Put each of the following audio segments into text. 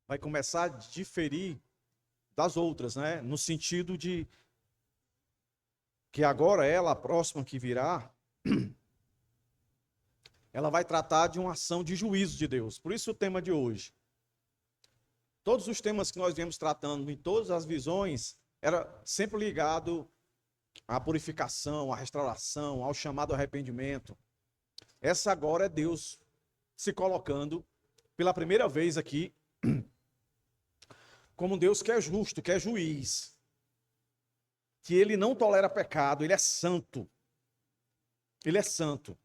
vai começar a diferir das outras, né? No sentido de que agora ela, a próxima que virá, ela vai tratar de uma ação de juízo de Deus. Por isso o tema de hoje. Todos os temas que nós viemos tratando em todas as visões era sempre ligado à purificação, à restauração, ao chamado arrependimento. Essa agora é Deus se colocando pela primeira vez aqui como um Deus que é justo, que é juiz, que ele não tolera pecado, ele é santo. Ele é santo.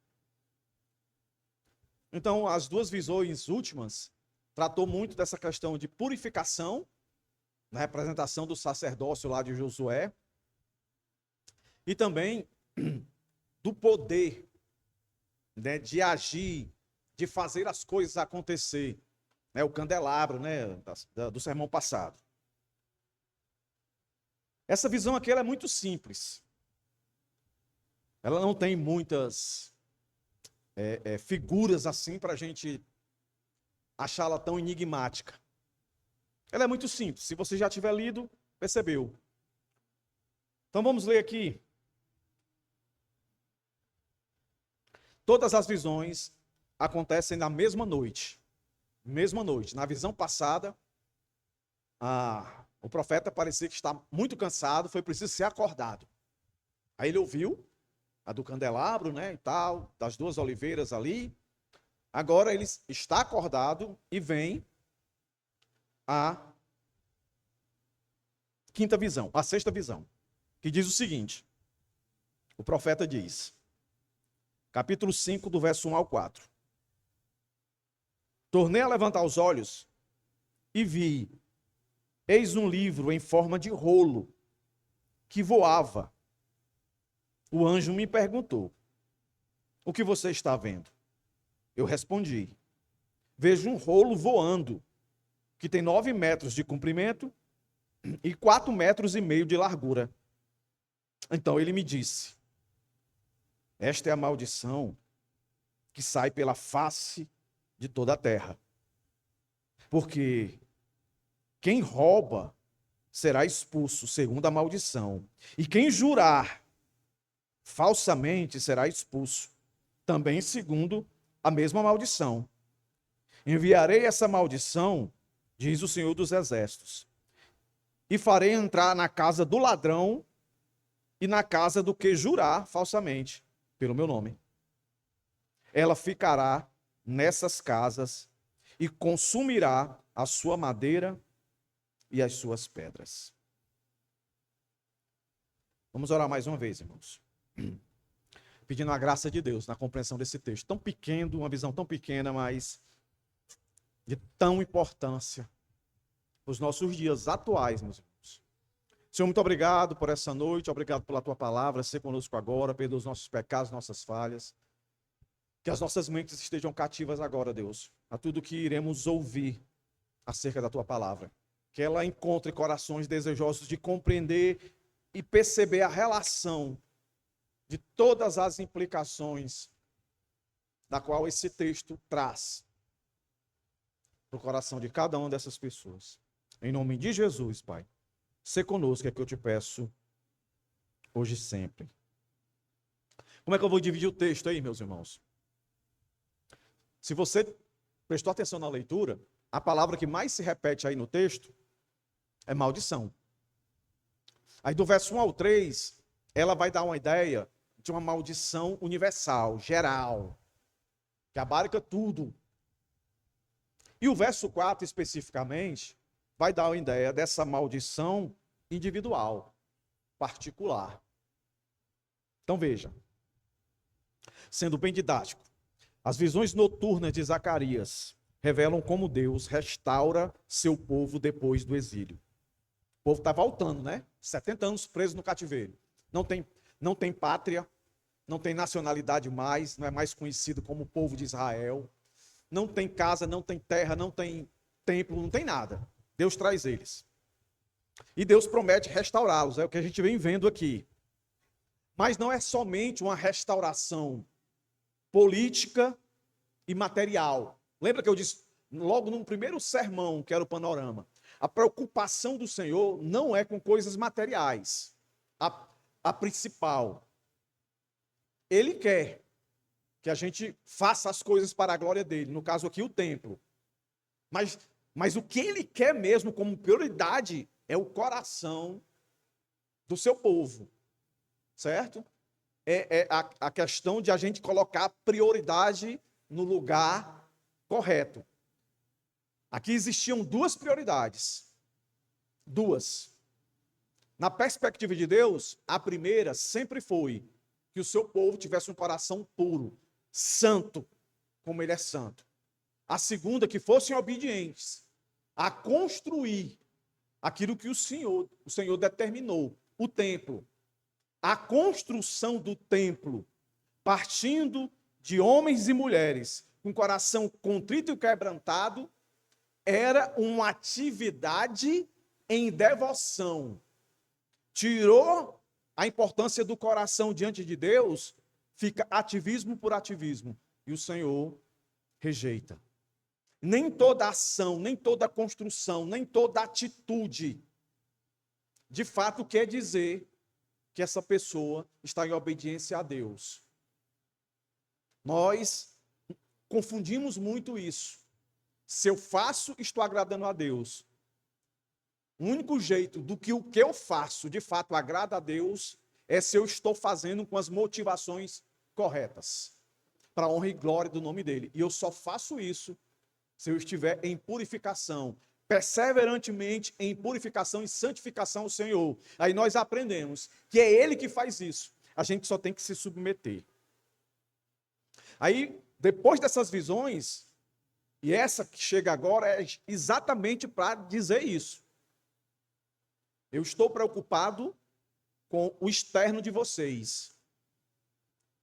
Então, as duas visões últimas tratou muito dessa questão de purificação, na representação do sacerdócio lá de Josué, e também do poder, né, de agir, de fazer as coisas acontecer. O candelabro, né, do sermão passado. Essa visão aqui ela é muito simples. Ela não tem muitas figuras assim para a gente achá-la tão enigmática. Ela é muito simples. Se você já tiver lido, percebeu. Então vamos ler aqui. Todas as visões acontecem na mesma noite. Mesma noite. Na visão passada, o profeta parecia que está muito cansado, foi preciso ser acordado. Aí ele ouviu a do candelabro, né, e tal, das duas oliveiras ali. Agora ele está acordado e vem a quinta visão, a sexta visão, que diz o seguinte: o profeta diz, capítulo 5, do verso 1 ao 4. Tornei a levantar os olhos e vi, eis um livro em forma de rolo, que voava. O anjo me perguntou, o que você está vendo? Eu respondi, vejo um rolo voando, que tem 9 metros de comprimento e 4,5 metros de largura. Então ele me disse, esta é a maldição que sai pela face de toda a terra. Porque quem rouba será expulso segundo a maldição, e quem jurar falsamente será expulso também segundo a mesma maldição. Enviarei essa maldição, diz o Senhor dos Exércitos, e farei entrar na casa do ladrão e na casa do que jurar falsamente pelo meu nome. Ela ficará nessas casas e consumirá a sua madeira e as suas pedras. Vamos orar mais uma vez, irmãos. Pedindo a graça de Deus na compreensão desse texto. Tão pequeno, uma visão tão pequena, mas de tão importância para os nossos dias atuais, meus irmãos. Senhor, muito obrigado por essa noite, obrigado pela tua palavra, ser conosco agora, perdoa os nossos pecados, nossas falhas. Que as nossas mentes estejam cativas agora, Deus, a tudo que iremos ouvir acerca da tua palavra. Que ela encontre corações desejosos de compreender e perceber a relação de todas as implicações da qual esse texto traz para o coração de cada uma dessas pessoas. Em nome de Jesus, Pai, sê conosco, é que eu te peço hoje e sempre. Como é que eu vou dividir o texto aí, meus irmãos? Se você prestou atenção na leitura, a palavra que mais se repete aí no texto é maldição. Aí do verso 1 ao 3, ela vai dar uma ideia de uma maldição universal, geral, que abarca tudo. E o verso 4, especificamente, vai dar uma ideia dessa maldição individual, particular. Então veja, sendo bem didático, as visões noturnas de Zacarias revelam como Deus restaura seu povo depois do exílio. O povo está voltando, né? 70 anos preso no cativeiro. Não tem pátria, não tem nacionalidade mais, não é mais conhecido como povo de Israel. Não tem casa, não tem terra, não tem templo, não tem nada. Deus traz eles. E Deus promete restaurá-los, é o que a gente vem vendo aqui. Mas não é somente uma restauração política e material. Lembra que eu disse, logo no primeiro sermão, que era o panorama, a preocupação do Senhor não é com coisas materiais. A principal. Ele quer que a gente faça as coisas para a glória dele. No caso aqui, o templo. Mas o que ele quer mesmo como prioridade é o coração do seu povo. Certo? É a questão de a gente colocar prioridade no lugar correto. Aqui existiam duas prioridades. Duas. Na perspectiva de Deus, a primeira sempre foi que o seu povo tivesse um coração puro, santo, como ele é santo. A segunda, que fossem obedientes a construir aquilo que o Senhor determinou, o templo. A construção do templo, partindo de homens e mulheres com coração contrito e quebrantado, era uma atividade em devoção. Tirou a importância do coração diante de Deus, fica ativismo por ativismo. E o Senhor rejeita. Nem toda ação, nem toda construção, nem toda atitude, de fato quer dizer que essa pessoa está em obediência a Deus. Nós confundimos muito isso. Se eu faço, estou agradando a Deus. O único jeito do que o que eu faço, de fato, agrada a Deus, é se eu estou fazendo com as motivações corretas, para a honra e glória do nome dele. E eu só faço isso se eu estiver em purificação, perseverantemente em purificação e santificação ao Senhor. Aí nós aprendemos que é Ele que faz isso. A gente só tem que se submeter. Aí, depois dessas visões, e essa que chega agora é exatamente para dizer isso. Eu estou preocupado com o externo de vocês,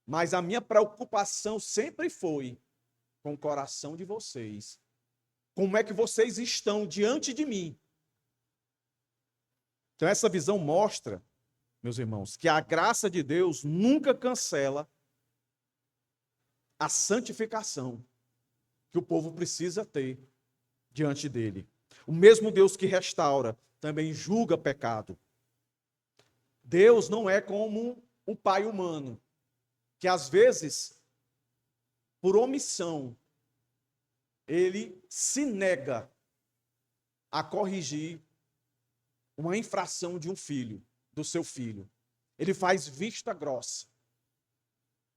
mas a minha preocupação sempre foi com o coração de vocês. Como é que vocês estão diante de mim? Então essa visão mostra, meus irmãos, que a graça de Deus nunca cancela a santificação que o povo precisa ter diante dele. O mesmo Deus que restaura também julga pecado. Deus não é como o pai humano, que às vezes, por omissão, ele se nega a corrigir uma infração de um filho, do seu filho. Ele faz vista grossa.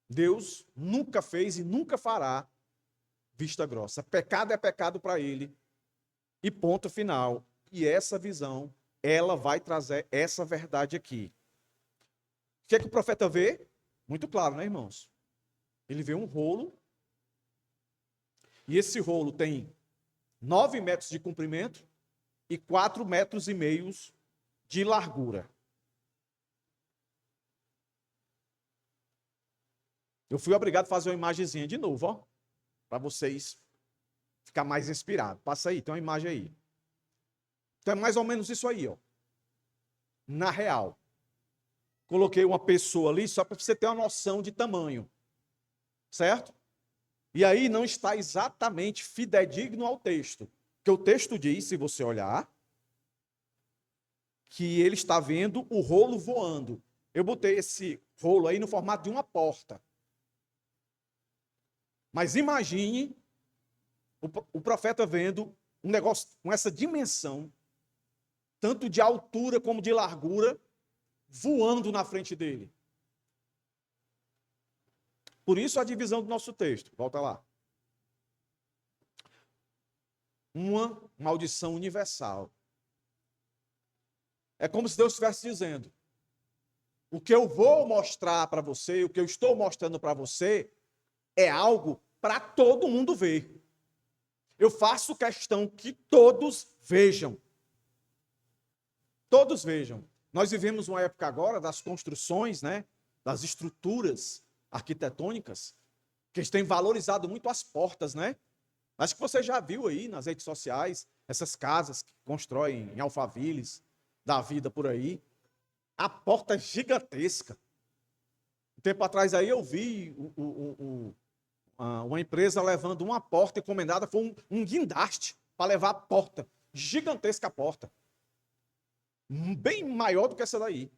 Deus nunca fez e nunca fará vista grossa. Pecado é pecado para ele. E ponto final. E essa visão, ela vai trazer essa verdade aqui. O que é que o profeta vê? Muito claro, né, irmãos? Ele vê um rolo. E esse rolo tem 9 metros de comprimento e 4,5 metros de largura. Eu fui obrigado a fazer uma imagenzinha de novo, ó, para vocês ficar mais inspirados. Passa aí, tem uma imagem aí. Então é mais ou menos isso aí, ó. Na real. Coloquei uma pessoa ali só para você ter uma noção de tamanho. Certo? E aí não está exatamente fidedigno ao texto. Porque o texto diz, se você olhar, que ele está vendo o rolo voando. Eu botei esse rolo aí no formato de uma porta. Mas imagine o profeta vendo um negócio com essa dimensão, tanto de altura como de largura, voando na frente dele. Por isso a divisão do nosso texto. Volta lá. Uma maldição universal. É como se Deus estivesse dizendo: o que eu vou mostrar para você, o que eu estou mostrando para você, é algo para todo mundo ver. Eu faço questão que todos vejam. Todos vejam. Nós vivemos uma época agora das construções, né? Das estruturas arquitetônicas, que eles têm valorizado muito as portas, né? Acho que você já viu aí nas redes sociais, essas casas que constroem em Alphavilles, da vida por aí. A porta é gigantesca. Um tempo atrás aí eu vi uma empresa levando uma porta encomendada, foi um guindaste para levar a porta, gigantesca porta, bem maior do que essa daí.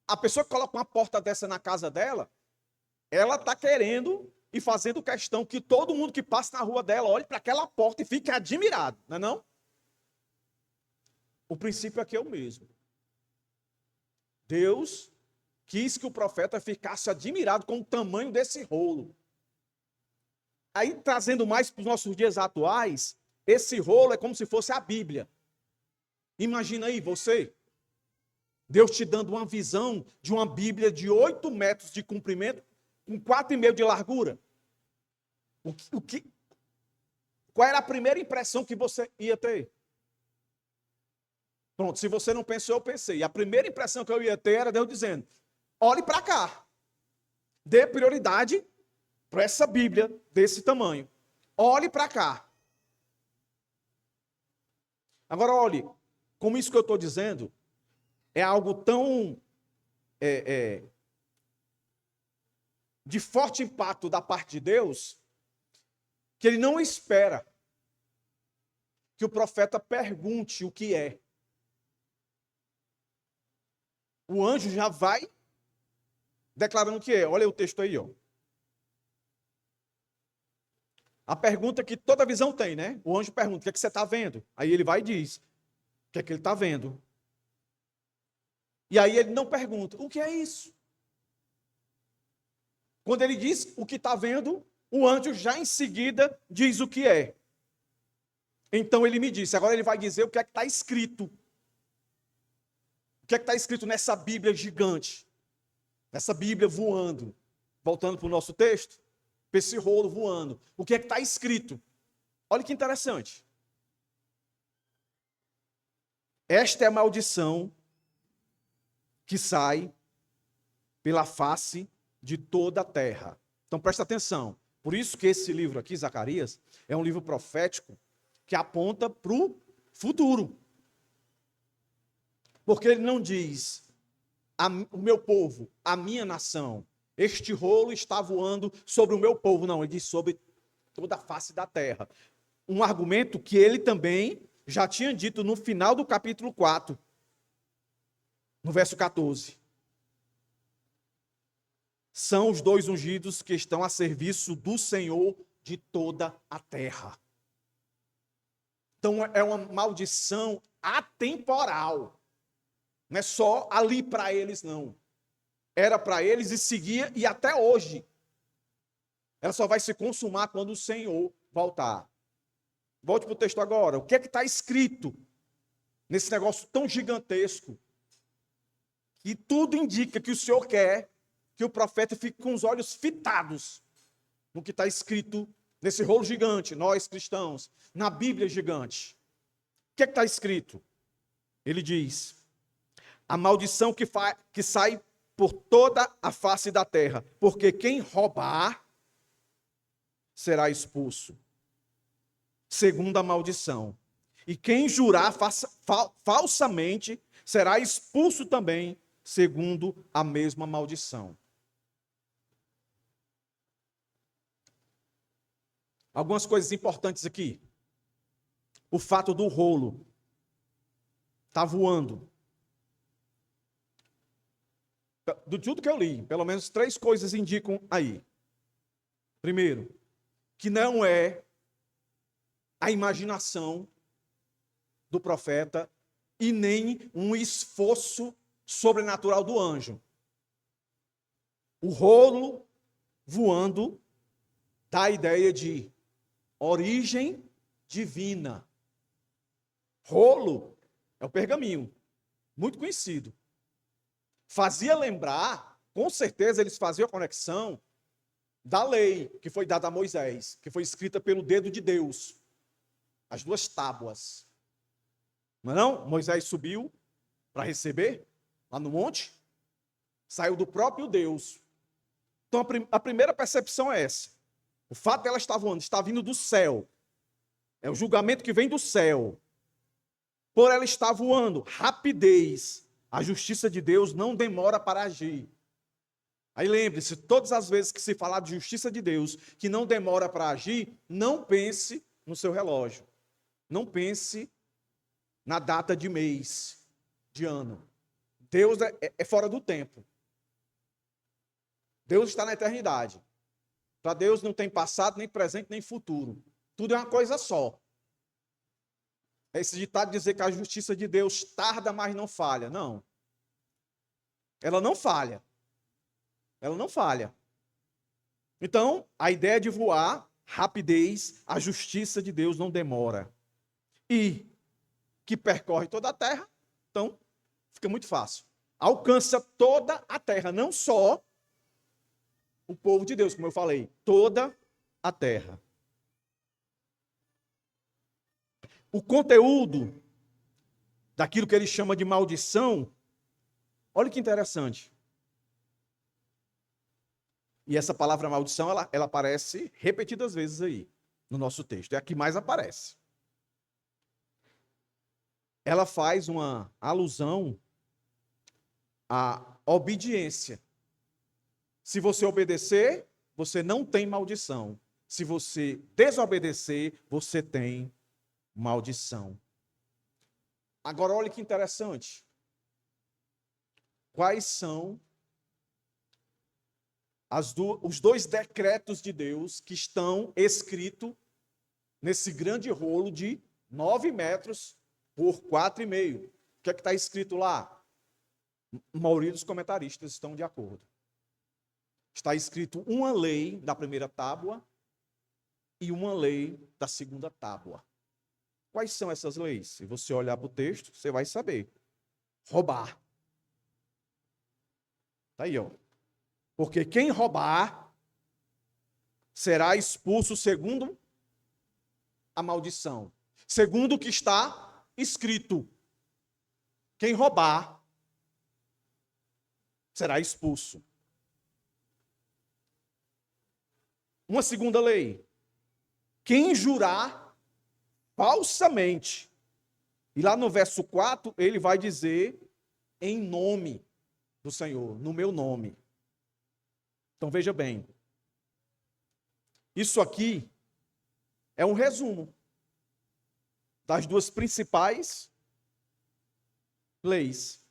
A pessoa que coloca uma porta dessa na casa dela, ela está querendo e fazendo questão que todo mundo que passa na rua dela olhe para aquela porta e fique admirado, não é não? O princípio aqui é o mesmo. Deus quis que o profeta ficasse admirado com o tamanho desse rolo. Aí, trazendo mais para os nossos dias atuais, esse rolo é como se fosse a Bíblia. Imagina aí, você, Deus te dando uma visão de uma Bíblia de 8 metros de comprimento, com 4,5 de largura. Qual era a primeira impressão que você ia ter? Pronto, se você não pensou, eu pensei. A primeira impressão que eu ia ter era Deus dizendo: olhe para cá. Dê prioridade para essa Bíblia desse tamanho. Olhe para cá. Agora, olhe, como isso que eu estou dizendo é algo tão de forte impacto da parte de Deus, que ele não espera que o profeta pergunte o que é. O anjo já vai declarando o que é. Olha o texto aí, ó. A pergunta que toda visão tem, né? O anjo pergunta: o que é que você está vendo? Aí ele vai e diz: o que é que ele está vendo? E aí ele não pergunta: o que é isso? Quando ele diz o que está vendo, o anjo já em seguida diz o que é. Então ele me disse, agora ele vai dizer o que é que está escrito. O que é que está escrito nessa Bíblia gigante? Nessa Bíblia voando. Voltando para o nosso texto, para esse rolo voando. O que é que está escrito? Olha que interessante. Esta é a maldição que sai pela face de toda a terra. Então presta atenção. Por isso que esse livro aqui, Zacarias, é um livro profético que aponta para o futuro. Porque ele não diz: o meu povo, a minha nação, este rolo está voando sobre o meu povo. Não, ele diz sobre toda a face da terra. Um argumento que ele também já tinha dito no final do capítulo 4, no verso 14. São os 2 ungidos que estão a serviço do Senhor de toda a terra. Então é uma maldição atemporal. Não é só ali para eles, não. Era para eles e seguia, e até hoje. Ela só vai se consumar quando o Senhor voltar. Volte para o texto agora. O que é que está escrito nesse negócio tão gigantesco? E tudo indica que o Senhor quer que o profeta fique com os olhos fitados no que está escrito nesse rolo gigante, nós cristãos, na Bíblia gigante. O que é que está escrito? Ele diz: a maldição que sai por toda a face da terra, porque quem roubar será expulso, segundo a maldição. E quem jurar falsamente será expulso também, segundo a mesma maldição. Algumas coisas importantes aqui. O fato do rolo tá voando. De tudo que eu li, pelo menos 3 coisas indicam aí. Primeiro, que não é a imaginação do profeta e nem um esforço sobrenatural do anjo. O rolo voando dá a ideia de origem divina. Rolo é o pergaminho, muito conhecido. Fazia lembrar, com certeza eles faziam a conexão da lei que foi dada a Moisés, que foi escrita pelo dedo de Deus, as 2 tábuas. Não é não? Moisés subiu para receber lá no monte, saiu do próprio Deus. Então a primeira percepção é essa. O fato dela estar voando, está vindo do céu. É o julgamento que vem do céu. Por ela estar voando, rapidez. A justiça de Deus não demora para agir. Aí lembre-se, todas as vezes que se falar de justiça de Deus, que não demora para agir, não pense no seu relógio. Não pense na data de mês, de ano. Deus é fora do tempo. Deus está na eternidade. Para Deus não tem passado, nem presente, nem futuro. Tudo é uma coisa só. Esse ditado dizer que a justiça de Deus tarda, mas não falha. Não. Ela não falha. Ela não falha. Então, a ideia de voar, rapidez, a justiça de Deus não demora. E que percorre toda a terra, então fica muito fácil. Alcança toda a terra, não só o povo de Deus, como eu falei, toda a terra. O conteúdo daquilo que ele chama de maldição, olha que interessante. E essa palavra maldição, ela aparece repetidas vezes aí, no nosso texto. É a que mais aparece. Ela faz uma alusão à obediência. Se você obedecer, você não tem maldição. Se você desobedecer, você tem maldição. Agora, olha que interessante. Quais são os dois decretos de Deus que estão escritos nesse grande rolo de 9 metros por 4,5? O que é que está escrito lá? A maioria dos comentaristas estão de acordo. Está escrito uma lei da primeira tábua e uma lei da segunda tábua. Quais são essas leis? Se você olhar para o texto, você vai saber. Roubar. Está aí, ó. Porque quem roubar será expulso segundo a maldição. Segundo o que está escrito. Quem roubar será expulso. Uma segunda lei. Quem jurar falsamente. E lá no verso 4, ele vai dizer em nome do Senhor, no meu nome. Então veja bem. Isso aqui é um resumo das duas principais leis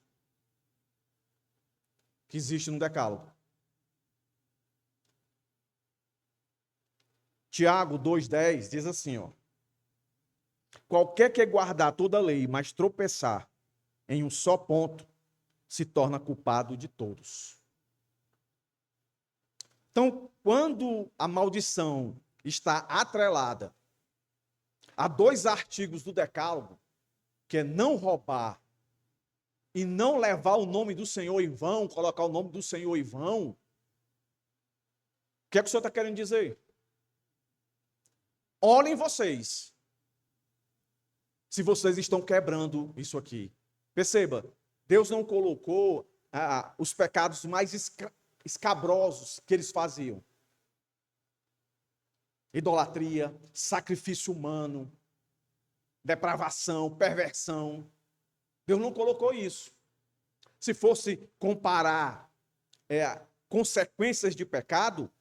que existem no Decálogo. Tiago 2,10 diz assim, ó. Qualquer que guardar toda a lei, mas tropeçar em um só ponto, se torna culpado de todos. Então, quando a maldição está atrelada a 2 artigos do Decálogo, que é não roubar e não levar o nome do Senhor em vão, colocar o nome do Senhor em vão, o que é que o Senhor está querendo dizer? Olhem vocês, se vocês estão quebrando isso aqui. Perceba, Deus não colocou os pecados mais escabrosos que eles faziam. Idolatria, sacrifício humano, depravação, perversão. Deus não colocou isso. Se fosse comparar consequências de pecado,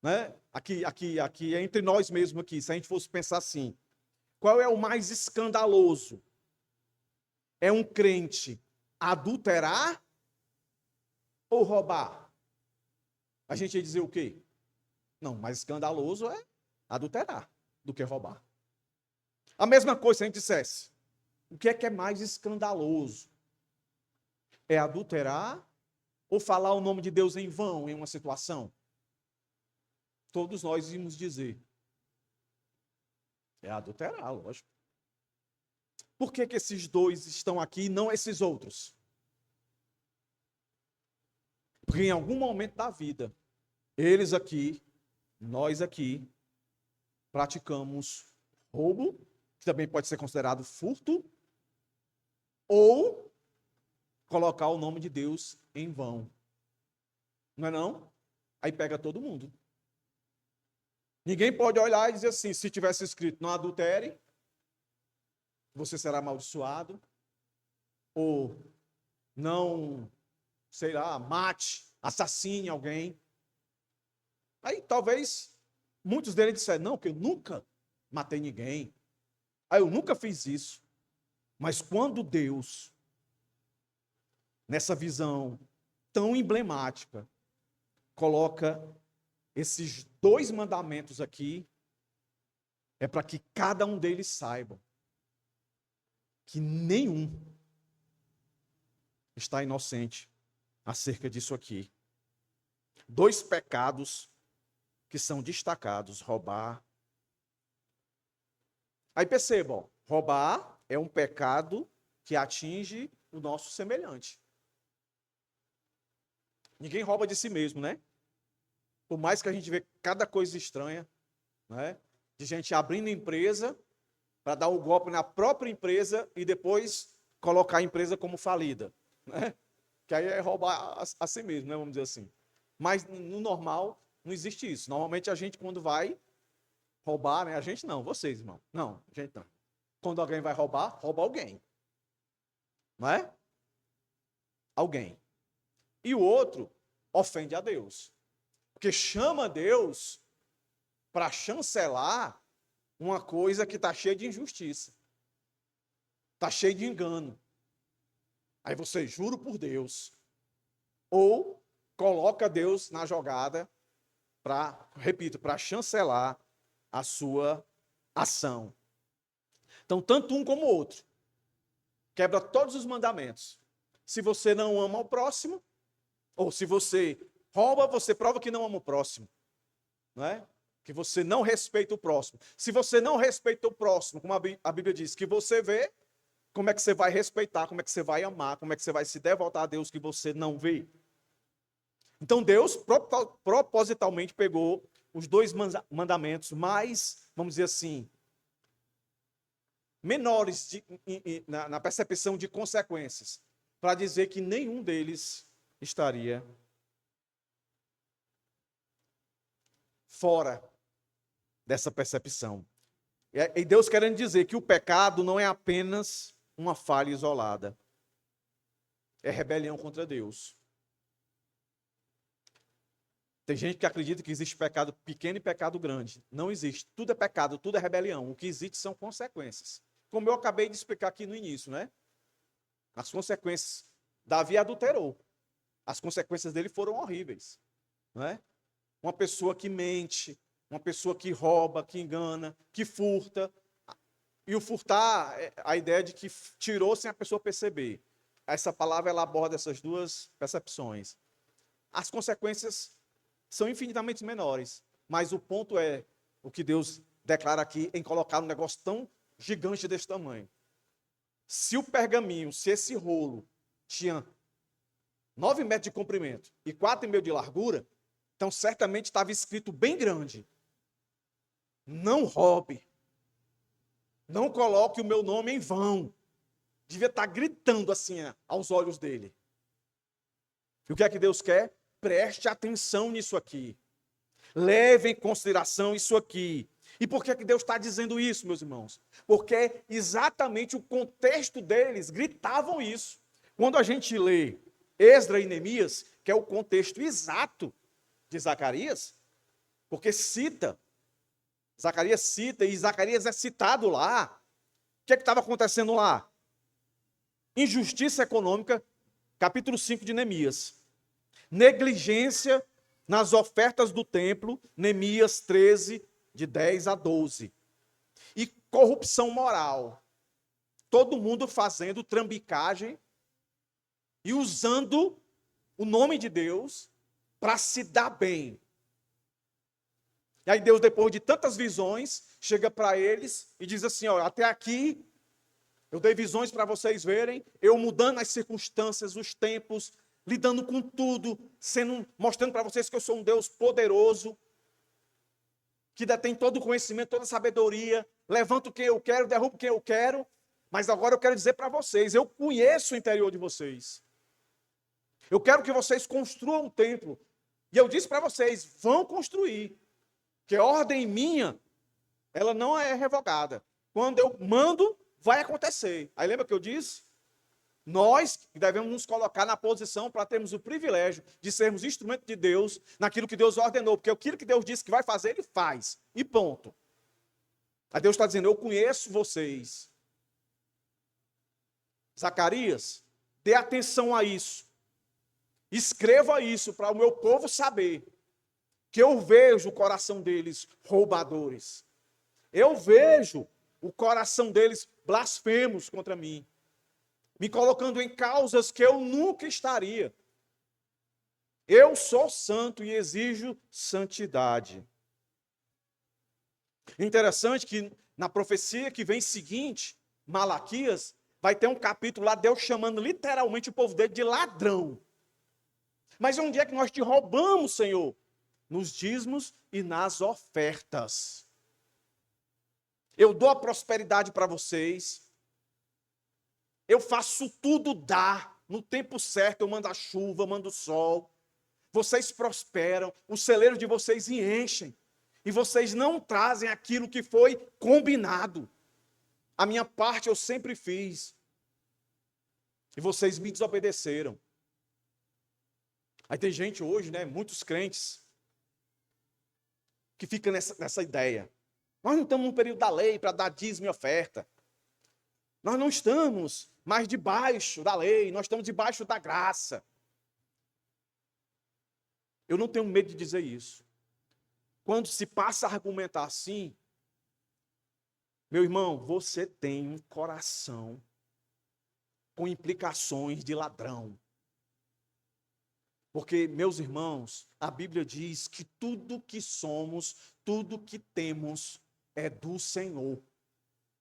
né? Aqui entre nós mesmos aqui, se a gente fosse pensar assim, qual é o mais escandaloso? É um crente adulterar ou roubar? A gente ia dizer o quê? Não, mais escandaloso é adulterar do que roubar. A mesma coisa se a gente dissesse, o que é mais escandaloso? É adulterar ou falar o nome de Deus em vão em uma situação? Todos nós íamos dizer, é adulterar, lógico. Por que esses dois estão aqui e não esses outros? Porque em algum momento da vida, eles aqui, nós aqui, praticamos roubo, que também pode ser considerado furto, ou colocar o nome de Deus em vão. Não é não? Aí pega todo mundo. Ninguém pode olhar e dizer assim, se tivesse escrito não adultere, você será amaldiçoado, ou não, sei lá, mate, assassine alguém. Aí talvez muitos deles disseram, não, porque eu nunca matei ninguém. Aí eu nunca fiz isso. Mas quando Deus, nessa visão tão emblemática, coloca esses 2 mandamentos aqui, é para que cada um deles saiba que nenhum está inocente acerca disso aqui. 2 pecados que são destacados: roubar. Aí percebam, roubar é um pecado que atinge o nosso semelhante. Ninguém rouba de si mesmo, né? Por mais que a gente vê cada coisa estranha, né? De gente abrindo empresa para dar o golpe na própria empresa e depois colocar a empresa como falida, né? Que aí é roubar a si mesmo, né? Vamos dizer assim. Mas no normal não existe isso. Normalmente a gente, quando vai roubar, né? A gente não, vocês, irmão. Não, a gente não. Quando alguém vai roubar, rouba alguém. Não é? Alguém. E o outro ofende a Deus. Porque chama Deus para chancelar uma coisa que está cheia de injustiça. Está cheia de engano. Aí você jura por Deus. Ou coloca Deus na jogada para, repito, para chancelar a sua ação. Então, tanto um como o outro quebra todos os mandamentos. Se você não ama o próximo, ou se você rouba, você prova que não ama o próximo. Não é? Que você não respeita o próximo. Se você não respeita o próximo, como a Bíblia diz, que você vê, como é que você vai respeitar, como é que você vai amar, como é que você vai se devotar a Deus que você não vê? Então Deus propositalmente pegou os 2 mandamentos mais, vamos dizer assim, menores na percepção de consequências, para dizer que nenhum deles estaria fora dessa percepção. E Deus querendo dizer que o pecado não é apenas uma falha isolada, é rebelião contra Deus. Tem gente que acredita que existe pecado pequeno e pecado grande. Não existe. Tudo é pecado, tudo é rebelião. O que existe são consequências. Como eu acabei de explicar aqui no início, né? As consequências. Davi adulterou. As consequências dele foram horríveis. Não é? Uma pessoa que mente, uma pessoa que rouba, que engana, que furta. E o furtar, a ideia de que tirou sem a pessoa perceber. Essa palavra ela aborda essas 2 percepções. As consequências são infinitamente menores, mas o ponto é o que Deus declara aqui em colocar um negócio tão gigante desse tamanho. Se o pergaminho, se esse rolo tinha 9 metros de comprimento e 4,5 de largura, então certamente estava escrito bem grande: não roube, não coloque o meu nome em vão. Devia estar gritando assim aos olhos dele. E o que é que Deus quer? Preste atenção nisso aqui. Leve em consideração isso aqui. E por que Deus está dizendo isso, meus irmãos? Porque exatamente o contexto deles gritavam isso. Quando a gente lê Esdras e Neemias, que é o contexto exato de Zacarias, porque Zacarias cita e Zacarias é citado lá. O que estava acontecendo lá? Injustiça econômica, capítulo 5 de Neemias. Negligência nas ofertas do templo, Neemias 13, de 10 a 12. E corrupção moral. Todo mundo fazendo trambicagem e usando o nome de Deus para se dar bem. E aí Deus, depois de tantas visões, chega para eles e diz assim: ó, até aqui eu dei visões para vocês verem, eu mudando as circunstâncias, os tempos, lidando com tudo, mostrando para vocês que eu sou um Deus poderoso, que detém todo o conhecimento, toda a sabedoria, levanto quem eu quero, derrubo quem eu quero, mas agora eu quero dizer para vocês, eu conheço o interior de vocês. Eu quero que vocês construam um templo. E eu disse para vocês, vão construir, que a ordem minha, ela não é revogada. Quando eu mando, vai acontecer. Aí lembra que eu disse? Nós devemos nos colocar na posição para termos o privilégio de sermos instrumento de Deus naquilo que Deus ordenou, porque aquilo que Deus disse que vai fazer, Ele faz, e ponto. Aí Deus está dizendo, eu conheço vocês. Zacarias, dê atenção a isso. Escreva isso para o meu povo saber que eu vejo o coração deles roubadores. Eu vejo o coração deles blasfemos contra mim, me colocando em causas que eu nunca estaria. Eu sou santo e exijo santidade. Interessante que na profecia que vem seguinte, Malaquias, vai ter um capítulo lá, Deus chamando literalmente o povo dele de ladrão. Mas onde é que nós te roubamos, Senhor? Nos dízimos e nas ofertas. Eu dou a prosperidade para vocês. Eu faço tudo dar. No tempo certo eu mando a chuva, mando o sol. Vocês prosperam, os celeiros de vocês enchem. E vocês não trazem aquilo que foi combinado. A minha parte eu sempre fiz. E vocês me desobedeceram. Aí tem gente hoje, né, muitos crentes, que fica nessa ideia. Nós não estamos no período da lei para dar dízimo e oferta. Nós não estamos mais debaixo da lei, nós estamos debaixo da graça. Eu não tenho medo de dizer isso. Quando se passa a argumentar assim, meu irmão, você tem um coração com implicações de ladrão. Porque, meus irmãos, a Bíblia diz que tudo que somos, tudo que temos é do Senhor.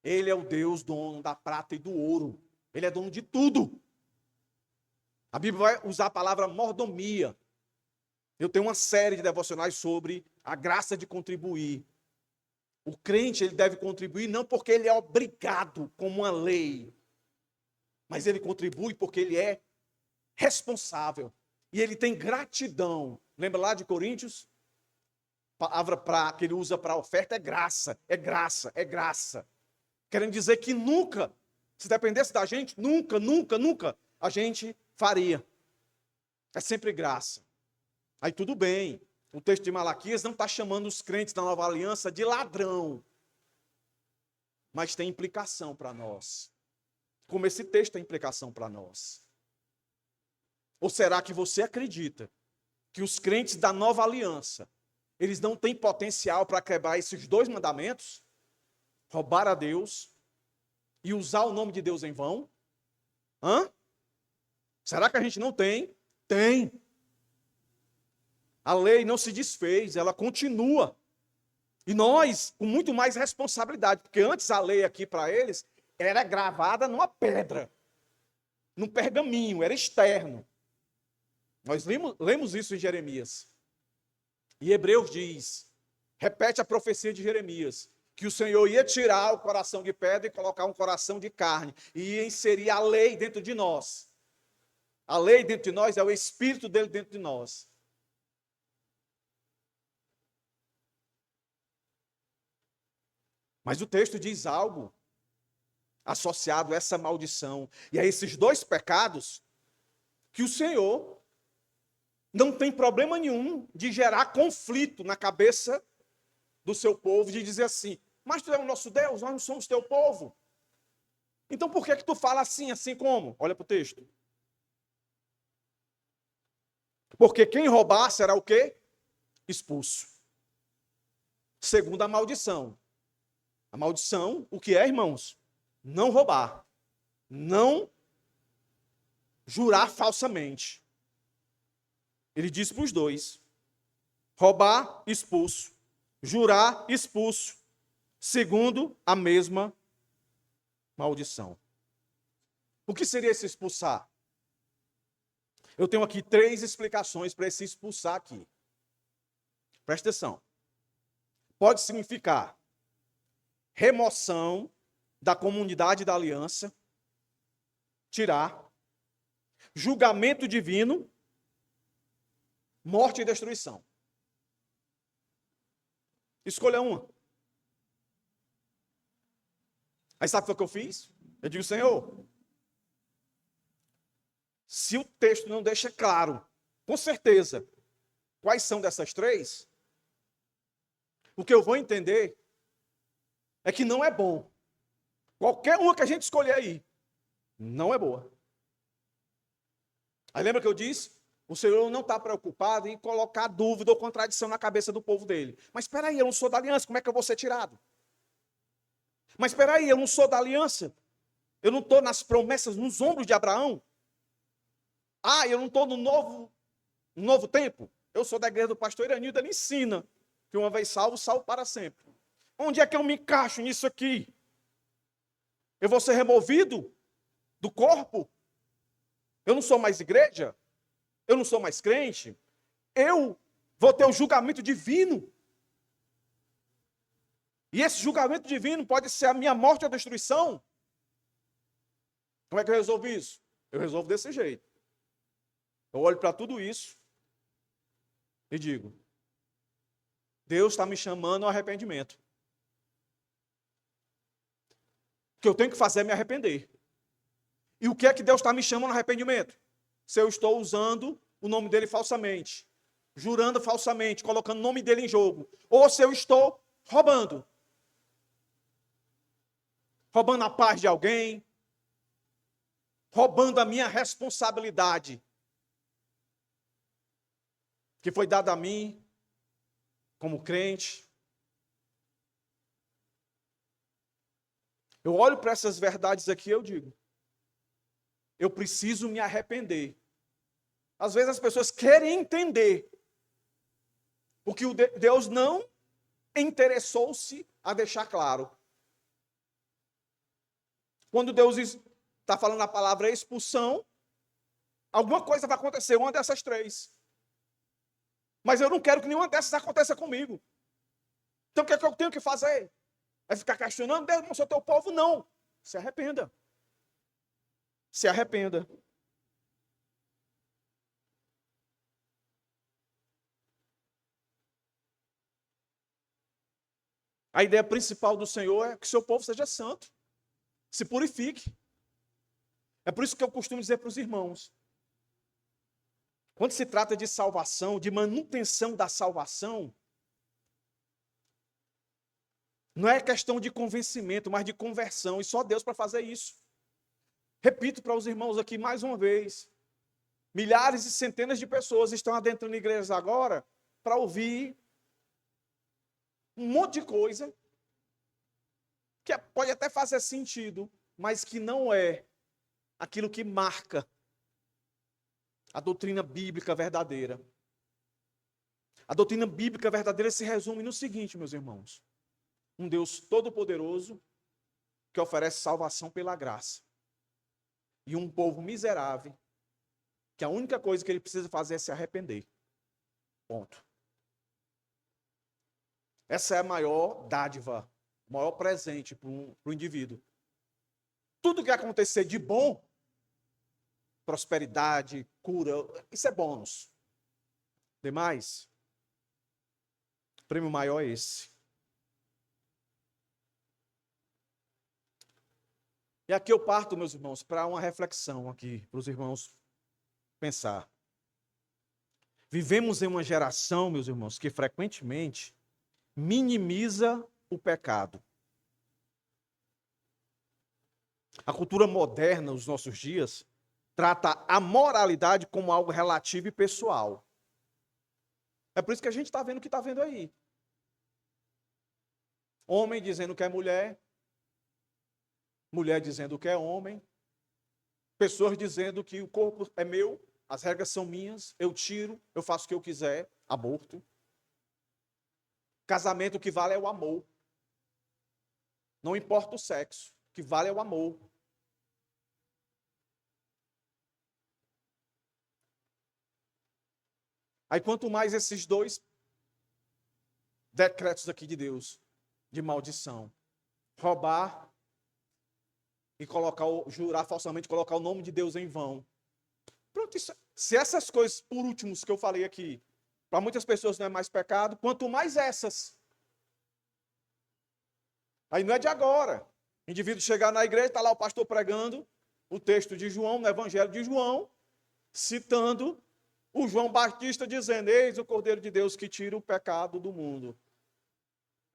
Ele é o Deus dono da prata e do ouro. Ele é dono de tudo. A Bíblia vai usar a palavra mordomia. Eu tenho uma série de devocionais sobre a graça de contribuir. O crente, ele deve contribuir não porque ele é obrigado como uma lei, mas ele contribui porque ele é responsável. E ele tem gratidão. Lembra lá de Coríntios? A palavra que ele usa para oferta é graça, é graça, é graça. Querendo dizer que nunca, se dependesse da gente, nunca a gente faria. É sempre graça. Aí tudo bem. O texto de Malaquias não está chamando os crentes da nova aliança de ladrão. Mas tem implicação para nós. Como esse texto tem implicação para nós. Ou será que você acredita que os crentes da nova aliança, eles não têm potencial para quebrar esses dois mandamentos? Roubar a Deus e usar o nome de Deus em vão? Será que a gente não tem? Tem. A lei não se desfez, ela continua. E nós, com muito mais responsabilidade, porque antes a lei aqui para eles era gravada numa pedra, num pergaminho, era externo. Nós lemos isso em Jeremias. E Hebreus diz, repete a profecia de Jeremias, que o Senhor ia tirar o coração de pedra e colocar um coração de carne, e ia inserir a lei dentro de nós. A lei dentro de nós é o Espírito dele dentro de nós. Mas o texto diz algo associado a essa maldição e a esses dois pecados, que o Senhor não tem problema nenhum de gerar conflito na cabeça do seu povo, de dizer assim, mas tu é o nosso Deus, nós não somos teu povo. Então por que tu fala assim, assim como? Olha para o texto. Porque quem roubar será o quê? Expulso. Segundo a maldição. A maldição, o que é, irmãos? Não roubar. Não jurar falsamente. Ele diz para os dois. Roubar, expulso. Jurar, expulso. Segundo a mesma maldição. O que seria esse expulsar? Eu tenho aqui 3 explicações para esse expulsar aqui. Presta atenção. Pode significar remoção da comunidade da aliança, tirar, julgamento divino, morte e destruição. Escolha uma. Aí sabe o que eu fiz? Eu digo, Senhor, Se o texto não deixa claro, com certeza, quais são dessas três, o que eu vou entender é que não é bom. Qualquer uma que a gente escolher aí, não é boa. Aí lembra que eu disse? O Senhor não está preocupado em colocar dúvida ou contradição na cabeça do povo dele. Mas espera aí, eu não sou da aliança, como é que eu vou ser tirado? Mas espera aí, eu não sou da aliança. Eu não estou nas promessas, nos ombros de Abraão. Ah, eu não estou no novo tempo. Eu sou da igreja do pastor Iranildo, ele ensina que uma vez salvo, salvo para sempre. Onde é que eu me encaixo nisso aqui? Eu vou ser removido do corpo? Eu não sou mais igreja? Eu não sou mais crente? Eu vou ter o julgamento divino? E esse julgamento divino pode ser a minha morte ou destruição? Como é que eu resolvo isso? Eu resolvo desse jeito. Eu olho para tudo isso e digo: Deus está me chamando ao arrependimento. O que eu tenho que fazer é me arrepender. E o que é que Deus está me chamando ao arrependimento? Se eu estou usando o nome dele falsamente, jurando falsamente, colocando o nome dele em jogo, ou se eu estou roubando a paz de alguém, roubando a minha responsabilidade que foi dada a mim como crente. Eu olho para essas verdades aqui e eu digo: eu preciso me arrepender. Às vezes as pessoas querem entender o que Deus não interessou-se a deixar claro. Quando Deus está falando a palavra expulsão, alguma coisa vai acontecer, uma dessas três. Mas eu não quero que nenhuma dessas aconteça comigo. Então o que é que eu tenho que fazer? É ficar questionando: Deus, não sou teu povo? Não. Se arrependa. Se arrependa. A ideia principal do Senhor é que o seu povo seja santo, se purifique. É por isso que eu costumo dizer para os irmãos: quando se trata de salvação, de manutenção da salvação, não é questão de convencimento, mas de conversão, e só Deus para fazer isso. Repito para os irmãos aqui mais uma vez: milhares e centenas de pessoas estão adentrando igrejas agora para ouvir um monte de coisa que pode até fazer sentido, mas que não é aquilo que marca a doutrina bíblica verdadeira. A doutrina bíblica verdadeira se resume no seguinte, meus irmãos: um Deus todo-poderoso que oferece salvação pela graça, e um povo miserável que a única coisa que ele precisa fazer é se arrepender. Ponto. Essa é a maior dádiva, o maior presente para o indivíduo. Tudo que acontecer de bom, prosperidade, cura, isso é bônus. Demais, o prêmio maior é esse. E aqui eu parto, meus irmãos, para uma reflexão aqui, para os irmãos pensar. Vivemos em uma geração, meus irmãos, que frequentemente minimiza o pecado. A cultura moderna, nos nossos dias, trata a moralidade como algo relativo e pessoal. É por isso que a gente está vendo o que está vendo aí. Homem dizendo que é mulher, mulher dizendo que é homem, pessoas dizendo que o corpo é meu, as regras são minhas, eu tiro, eu faço o que eu quiser, aborto. Casamento, o que vale é o amor. Não importa o sexo, o que vale é o amor. Aí quanto mais esses dois decretos aqui de Deus, de maldição, roubar e jurar falsamente, colocar o nome de Deus em vão. Pronto, se essas coisas, por últimos, que eu falei aqui, para muitas pessoas não é mais pecado, quanto mais essas. Aí não é de agora. O indivíduo chegar na igreja, está lá o pastor pregando o texto de João, no Evangelho de João, citando o João Batista dizendo: eis o Cordeiro de Deus que tira o pecado do mundo.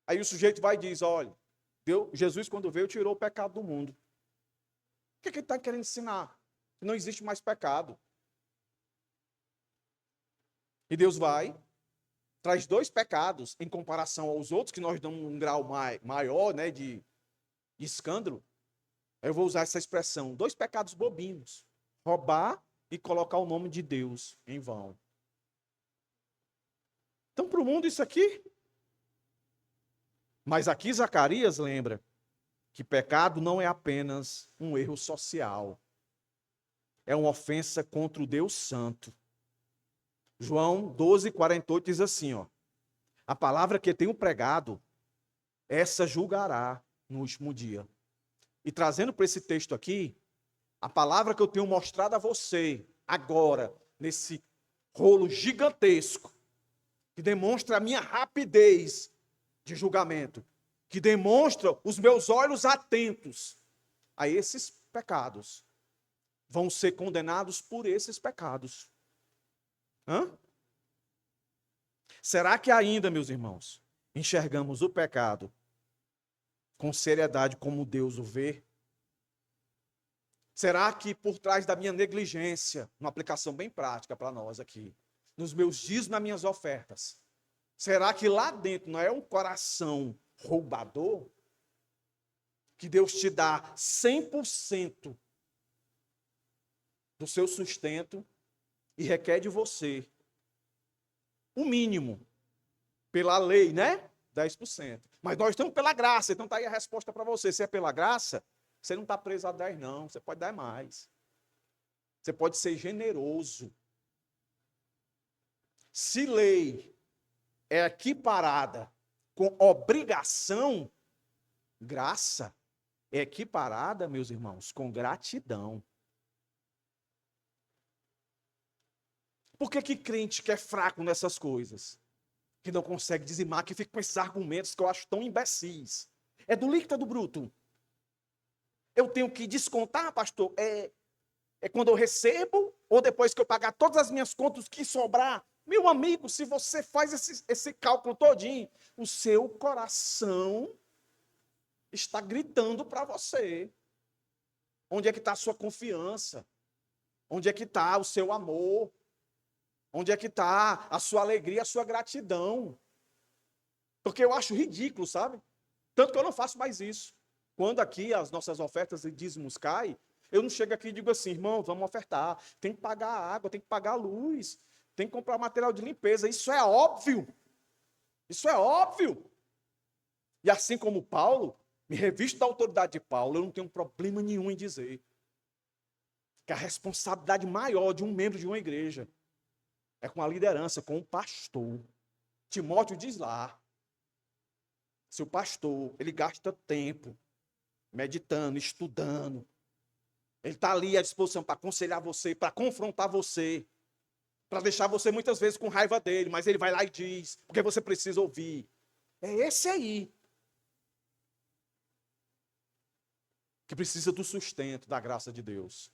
Aí o sujeito vai e diz: olha, Jesus quando veio tirou o pecado do mundo. O que ele está querendo ensinar? Que não existe mais pecado. E Deus vai, traz 2 pecados em comparação aos outros, que nós damos um grau maior, né, de escândalo. Eu vou usar essa expressão: 2 pecados bobinhos. Roubar e colocar o nome de Deus em vão. Então, para o mundo isso aqui. Mas aqui Zacarias lembra que pecado não é apenas um erro social. É uma ofensa contra o Deus Santo. João 12:48 diz assim, ó: a palavra que tenho pregado, essa julgará no último dia. E trazendo para esse texto aqui, a palavra que eu tenho mostrado a você agora, nesse rolo gigantesco, que demonstra a minha rapidez de julgamento, que demonstra os meus olhos atentos a esses pecados, vão ser condenados por esses pecados. Será que ainda, meus irmãos, enxergamos o pecado com seriedade como Deus o vê? Será que por trás da minha negligência, uma aplicação bem prática para nós aqui, nos meus dízimos, nas minhas ofertas, será que lá dentro não é um coração roubador? Que Deus te dá 100% do seu sustento e requer de você o mínimo, pela lei, né? 10%. Mas nós estamos pela graça, então está aí a resposta para você. Se é pela graça, você não está preso a 10, não. Você pode dar mais. Você pode ser generoso. Se lei é equiparada com obrigação, graça é equiparada, meus irmãos, com gratidão. Por que crente que é fraco nessas coisas? Que não consegue dizimar, que fica com esses argumentos que eu acho tão imbecis. É do líquido ou do bruto? Eu tenho que descontar, pastor? É quando eu recebo ou depois que eu pagar todas as minhas contas que sobrar? Meu amigo, se você faz esse cálculo todinho, o seu coração está gritando para você. Onde é que está a sua confiança? Onde é que está o seu amor? Onde é que está a sua alegria, a sua gratidão? Porque eu acho ridículo, sabe? Tanto que eu não faço mais isso. Quando aqui as nossas ofertas e dízimos caem, eu não chego aqui e digo assim: irmão, vamos ofertar. Tem que pagar a água, tem que pagar a luz, tem que comprar material de limpeza. Isso é óbvio. Isso é óbvio. E assim como Paulo, me revisto da autoridade de Paulo, eu não tenho problema nenhum em dizer que a responsabilidade maior de um membro de uma igreja é com a liderança, com o pastor. Timóteo diz lá, se o pastor, ele gasta tempo meditando, estudando, ele está ali à disposição para aconselhar você, para confrontar você, para deixar você muitas vezes com raiva dele, mas ele vai lá e diz, porque você precisa ouvir. É esse aí que precisa do sustento da graça de Deus.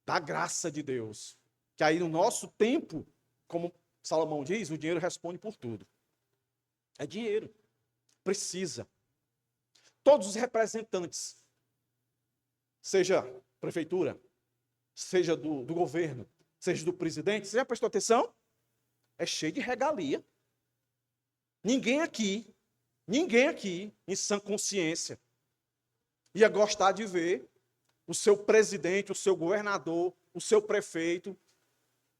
Da graça de Deus. Que aí no nosso tempo, como Salomão diz, o dinheiro responde por tudo. É dinheiro. Precisa. Todos os representantes, seja prefeitura, seja do governo, seja do presidente, você já prestou atenção? É cheio de regalia. Ninguém aqui, em sã consciência, ia gostar de ver o seu presidente, o seu governador, o seu prefeito,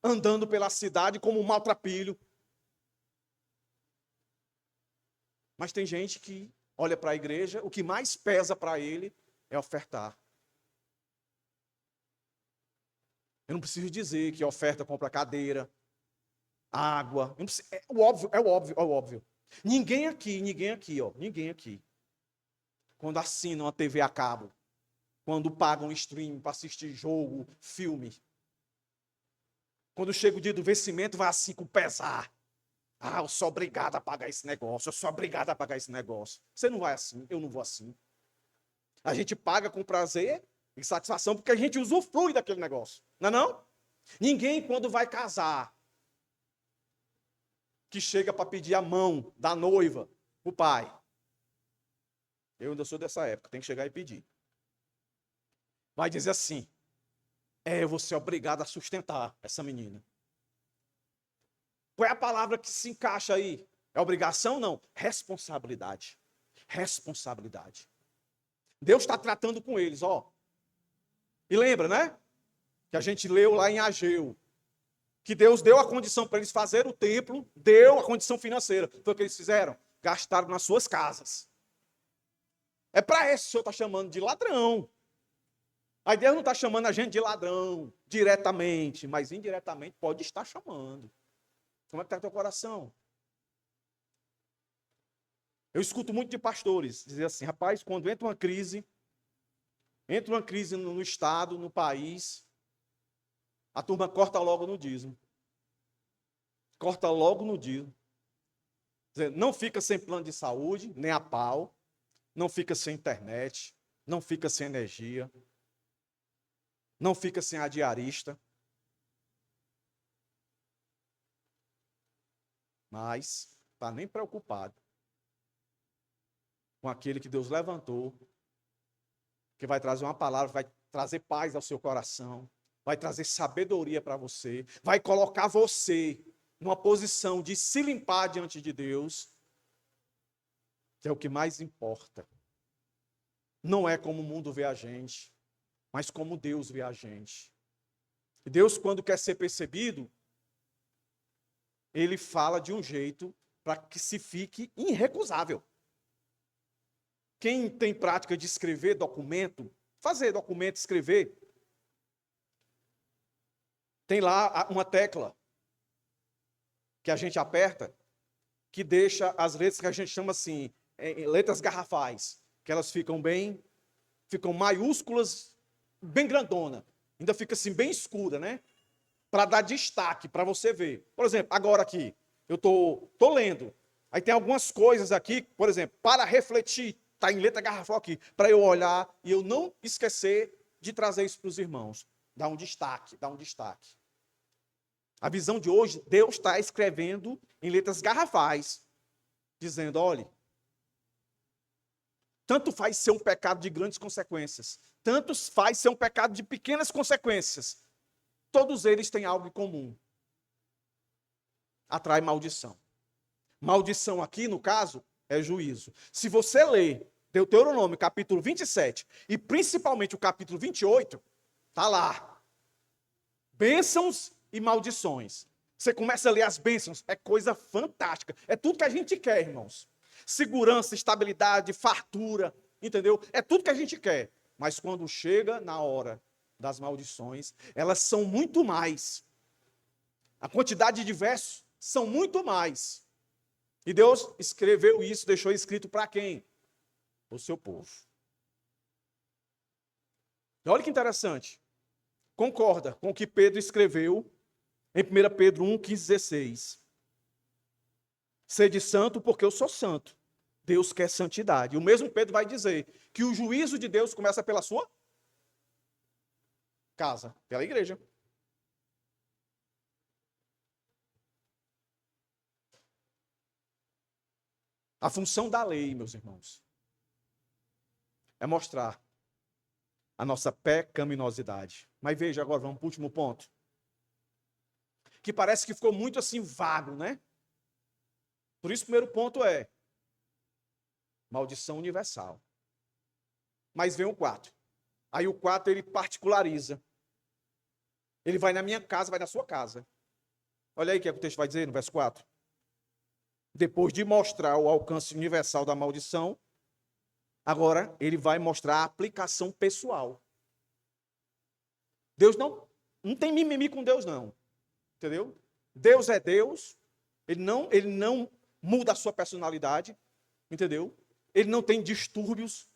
andando pela cidade como um maltrapilho. Mas tem gente que olha para a igreja, o que mais pesa para ele é ofertar. Eu não preciso dizer que a oferta compra cadeira, água. É o óbvio, é o óbvio, é o óbvio. Ninguém aqui, quando assinam uma TV a cabo, quando pagam stream para assistir jogo, filme, quando chega o dia do vencimento, vai assim com pesar. Ah, eu sou obrigado a pagar esse negócio, eu sou obrigado a pagar esse negócio. Você não vai assim, eu não vou assim. A gente paga com prazer e satisfação porque a gente usufrui daquele negócio, não é não? Ninguém, quando vai casar, que chega para pedir a mão da noiva para o pai. Eu ainda sou dessa época, tem que chegar e pedir. Vai dizer assim: eu vou ser obrigado a sustentar essa menina. Qual é a palavra que se encaixa aí? É obrigação? Não. Responsabilidade. Responsabilidade. Deus está tratando com eles, ó. E lembra, né? Que a gente leu lá em Ageu. Que Deus deu a condição para eles fazerem o templo, deu a condição financeira. Foi o que eles fizeram? Gastaram nas suas casas. É para isso que o Senhor está chamando de ladrão. Aí Deus não está chamando a gente de ladrão diretamente, mas indiretamente pode estar chamando. Como é que está teu coração? Eu escuto muito de pastores dizer assim: rapaz, quando entra uma crise no estado, no país, a turma corta logo no dízimo. Corta logo no dízimo. Quer dizer, não fica sem plano de saúde, nem a pau, não fica sem internet, não fica sem energia, não fica sem a diarista. Mas está nem preocupado com aquele que Deus levantou, que vai trazer uma palavra, vai trazer paz ao seu coração, vai trazer sabedoria para você, vai colocar você numa posição de se limpar diante de Deus, que é o que mais importa. Não é como o mundo vê a gente, mas como Deus vê a gente. E Deus, quando quer ser percebido, Ele fala de um jeito para que se fique irrecusável. Quem tem prática de escrever documento, fazer documento, escrever, tem lá uma tecla que a gente aperta, que deixa as letras que a gente chama assim, letras garrafais, que elas ficam maiúsculas, bem grandona, ainda fica assim bem escura, né? Para dar destaque, para você ver. Por exemplo, agora aqui, eu tô lendo, aí tem algumas coisas aqui, por exemplo, para refletir, está em letra garrafal aqui, para eu olhar e eu não esquecer de trazer isso para os irmãos. Dá um destaque, dá um destaque. A visão de hoje, Deus está escrevendo em letras garrafais, dizendo: olhe, tanto faz ser um pecado de grandes consequências, tanto faz ser um pecado de pequenas consequências, todos eles têm algo em comum: atrai maldição. Maldição aqui, no caso, é juízo. Se você ler Deuteronômio, capítulo 27, e principalmente o capítulo 28, está lá. Bênçãos e maldições. Você começa a ler as bênçãos, é coisa fantástica. É tudo que a gente quer, irmãos. Segurança, estabilidade, fartura, entendeu? É tudo que a gente quer. Mas quando chega na hora das maldições, elas são muito mais. A quantidade de versos são muito mais. E Deus escreveu isso, deixou escrito para quem? O seu povo. E olha que interessante. Concorda com o que Pedro escreveu em 1 Pedro 1, 15, 16. Sede santo porque eu sou santo. Deus quer santidade. E o mesmo Pedro vai dizer que o juízo de Deus começa pela sua casa, pela igreja. A função da lei, meus irmãos, é mostrar a nossa pecaminosidade. Mas veja agora, vamos para o último ponto. Que parece que ficou muito assim vago, né? Por isso o primeiro ponto é maldição universal. Mas vem o 4. Aí o 4 ele particulariza. Ele vai na minha casa, vai na sua casa. Olha aí o que o texto vai dizer no verso 4. Depois de mostrar o alcance universal da maldição, agora ele vai mostrar a aplicação pessoal. Deus não tem mimimi com Deus, não. Entendeu? Deus é Deus. Ele não muda a sua personalidade. Entendeu? Ele não tem distúrbios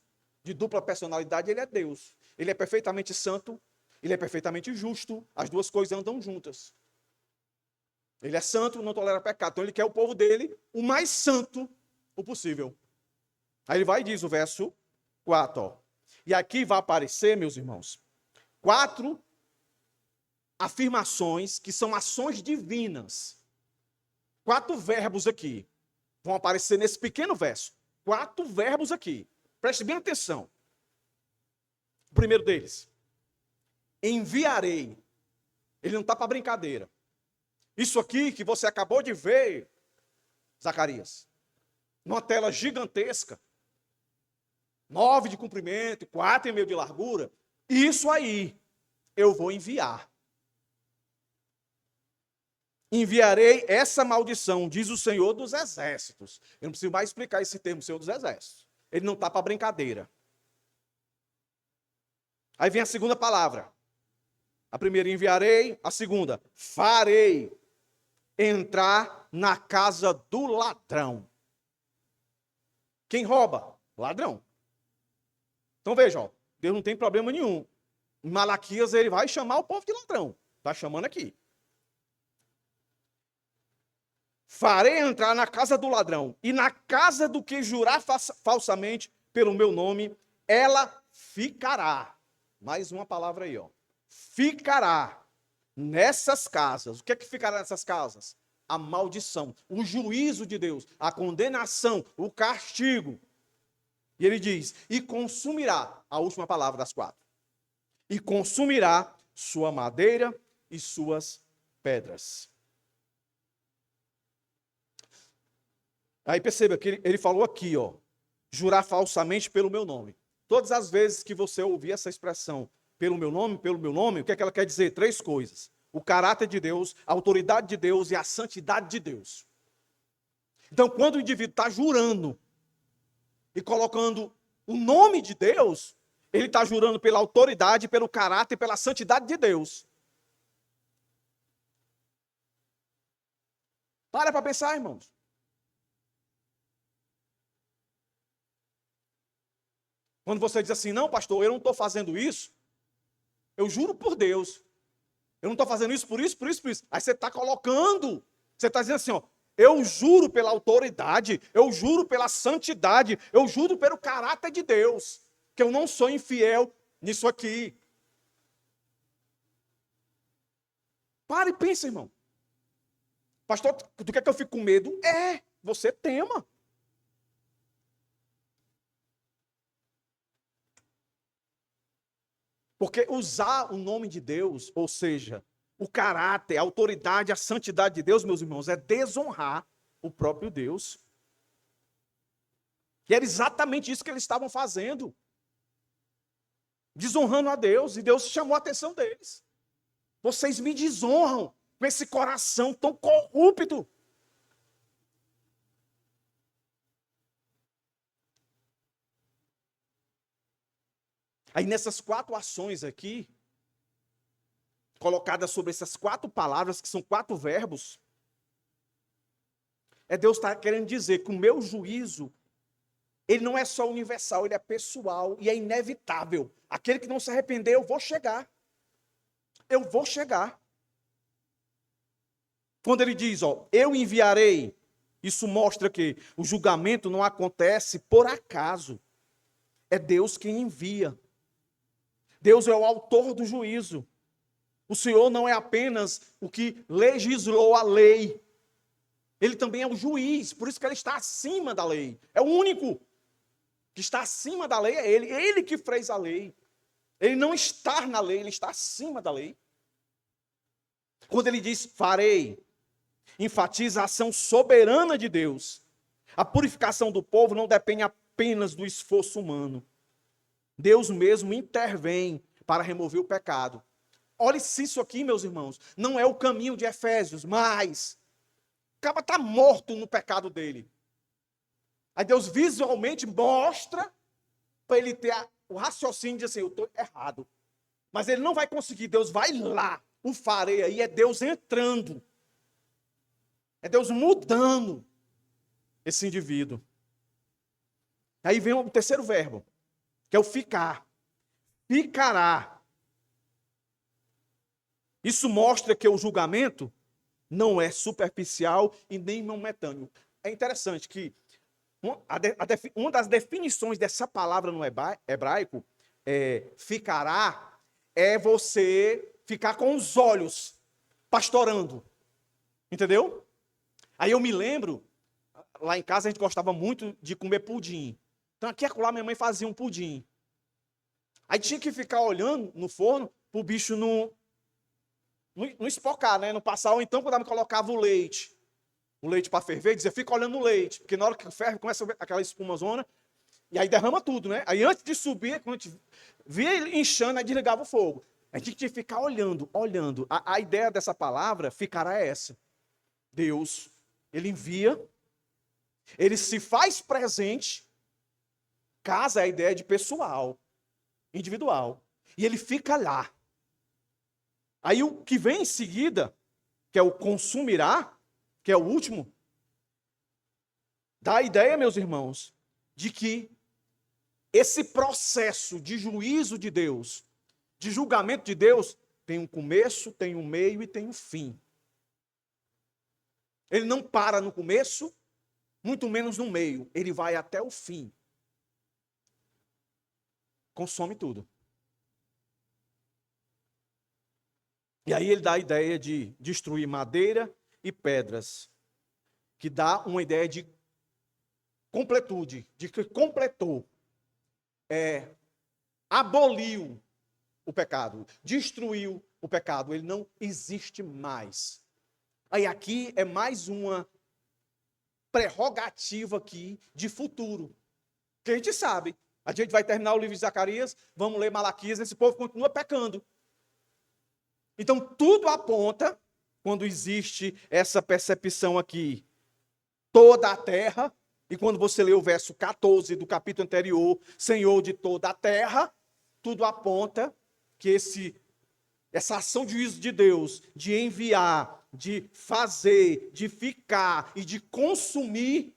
de dupla personalidade. Ele é Deus. Ele é perfeitamente santo. Ele é perfeitamente justo. As duas coisas andam juntas. Ele é santo, não tolera pecado. Então ele quer o povo dele o mais santo o possível. Aí ele vai e diz o verso 4. Ó. E aqui vai aparecer, meus irmãos, 4 afirmações que são ações divinas. 4 verbos aqui vão aparecer nesse pequeno verso. 4 verbos aqui. Preste bem atenção. O primeiro deles, enviarei. Ele não está para brincadeira. Isso aqui que você acabou de ver, Zacarias, numa tela gigantesca, 9 de comprimento, 4,5 de largura, isso aí eu vou enviar. Enviarei essa maldição, diz o Senhor dos Exércitos. Eu não preciso mais explicar esse termo, Senhor dos Exércitos. Ele não está para brincadeira. Aí vem a segunda palavra. A primeira, enviarei. A segunda, farei entrar na casa do ladrão. Quem rouba? Ladrão. Então veja, ó, Deus não tem problema nenhum. Em Malaquias ele vai chamar o povo de ladrão. Está chamando aqui. Farei entrar na casa do ladrão, e na casa do que jurar falsamente pelo meu nome, ela ficará. Mais uma palavra aí, ó. Ficará nessas casas. O que é que ficará nessas casas? A maldição, o juízo de Deus, a condenação, o castigo. E ele diz, e consumirá, a última palavra das 4. E consumirá sua madeira e suas pedras. Aí perceba que ele falou aqui, ó, jurar falsamente pelo meu nome. Todas as vezes que você ouvir essa expressão, pelo meu nome, o que é que ela quer dizer? 3 coisas. O caráter de Deus, a autoridade de Deus e a santidade de Deus. Então, quando o indivíduo está jurando e colocando o nome de Deus, ele está jurando pela autoridade, pelo caráter e pela santidade de Deus. Para pensar, irmãos. Quando você diz assim, não, pastor, eu não estou fazendo isso, eu juro por Deus, eu não estou fazendo isso por isso, por isso, por isso. Aí você está colocando, você está dizendo assim, ó, eu juro pela autoridade, eu juro pela santidade, eu juro pelo caráter de Deus, que eu não sou infiel nisso aqui. Para e pensa, irmão. Pastor, tu quer que eu fique com medo? Você tema. Porque usar o nome de Deus, ou seja, o caráter, a autoridade, a santidade de Deus, meus irmãos, é desonrar o próprio Deus. E era exatamente isso que eles estavam fazendo. Desonrando a Deus, e Deus chamou a atenção deles. Vocês me desonram com esse coração tão corrupto. Aí nessas 4 ações aqui, colocadas sobre essas 4 palavras, que são 4 verbos, Deus está querendo dizer que o meu juízo, ele não é só universal, ele é pessoal e é inevitável. Aquele que não se arrepender, eu vou chegar. Eu vou chegar. Quando ele diz, ó, eu enviarei, isso mostra que o julgamento não acontece por acaso. É Deus quem envia. Deus é o autor do juízo. O Senhor não é apenas o que legislou a lei. Ele também é o juiz, por isso que ele está acima da lei. É o único que está acima da lei, é ele. Ele que fez a lei. Ele não está na lei, ele está acima da lei. Quando ele diz farei, enfatiza a ação soberana de Deus. A purificação do povo não depende apenas do esforço humano. Deus mesmo intervém para remover o pecado. Olha se isso aqui, meus irmãos, não é o caminho de Efésios, mas o cara está morto no pecado dele. Aí Deus visualmente mostra para ele ter o raciocínio de assim, eu estou errado. Mas ele não vai conseguir, Deus vai lá. O farei aí é Deus entrando. É Deus mudando esse indivíduo. Aí vem o terceiro verbo, que é o ficar. Ficará. Isso mostra que o julgamento não é superficial e nem momentâneo. É interessante que uma das definições dessa palavra no hebraico, ficará, é você ficar com os olhos pastorando. Entendeu? Aí eu me lembro, lá em casa a gente gostava muito de comer pudim. Então aqui e acolá minha mãe fazia um pudim. Aí tinha que ficar olhando no forno pro bicho não espocar, né? Não passar. Ou então quando ela me colocava o leite para ferver, dizia, fica olhando o leite. Porque na hora que ferve, começa aquela espumazona, e aí derrama tudo, né? Aí antes de subir, quando a gente via ele inchando, aí desligava o fogo. A gente tinha que ficar olhando. A ideia dessa palavra ficará essa. Deus, ele envia, ele se faz presente. Casa é a ideia de pessoal, individual. E ele fica lá. Aí o que vem em seguida, que é o consumirá, que é o último, dá a ideia, meus irmãos, de que esse processo de juízo de Deus, de julgamento de Deus, tem um começo, tem um meio e tem um fim. Ele não para no começo, muito menos no meio. Ele vai até o fim. Consome tudo. E aí ele dá a ideia de destruir madeira e pedras, que dá uma ideia de completude, de que completou, aboliu o pecado, destruiu o pecado, ele não existe mais. Aí aqui é mais uma prerrogativa aqui de futuro, que a gente sabe. A gente vai terminar o livro de Zacarias, vamos ler Malaquias, esse povo continua pecando. Então tudo aponta, quando existe essa percepção aqui, toda a terra, e quando você lê o verso 14 do capítulo anterior, Senhor de toda a terra, tudo aponta que essa ação de juízo de Deus, de enviar, de fazer, de ficar e de consumir,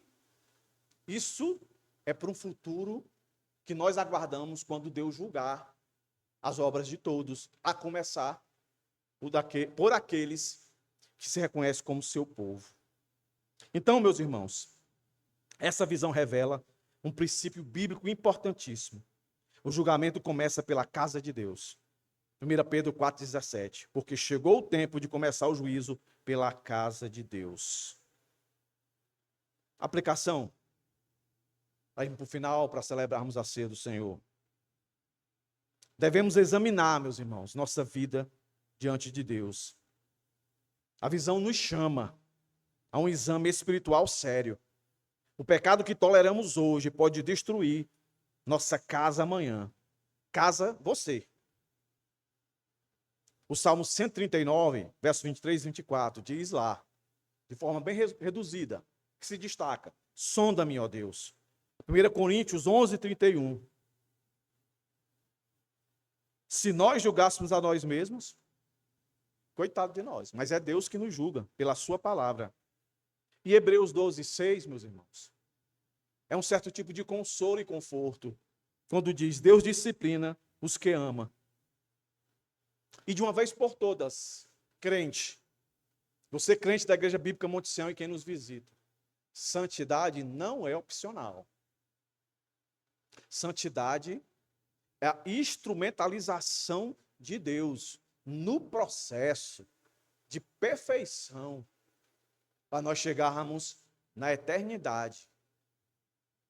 isso é para um futuro que nós aguardamos quando Deus julgar as obras de todos, a começar por aqueles que se reconhecem como seu povo. Então, meus irmãos, essa visão revela um princípio bíblico importantíssimo. O julgamento começa pela casa de Deus. 1 Pedro 4,17. Porque chegou o tempo de começar o juízo pela casa de Deus. Aplicação. Aí para o final, para celebrarmos a ceia do Senhor. Devemos examinar, meus irmãos, nossa vida diante de Deus. A visão nos chama a um exame espiritual sério. O pecado que toleramos hoje pode destruir nossa casa amanhã. Casa, você. O Salmo 139, verso 23 e 24, diz lá, de forma bem reduzida, que se destaca, sonda-me, ó Deus. 1 Coríntios 11, 31. Se nós julgássemos a nós mesmos, coitado de nós, mas é Deus que nos julga, pela sua palavra. E Hebreus 12, 6, meus irmãos, é um certo tipo de consolo e conforto, quando diz, Deus disciplina os que ama. E de uma vez por todas, crente, você crente da Igreja Bíblica Monte Sião e quem nos visita, santidade não é opcional. Santidade é a instrumentalização de Deus no processo de perfeição para nós chegarmos na eternidade,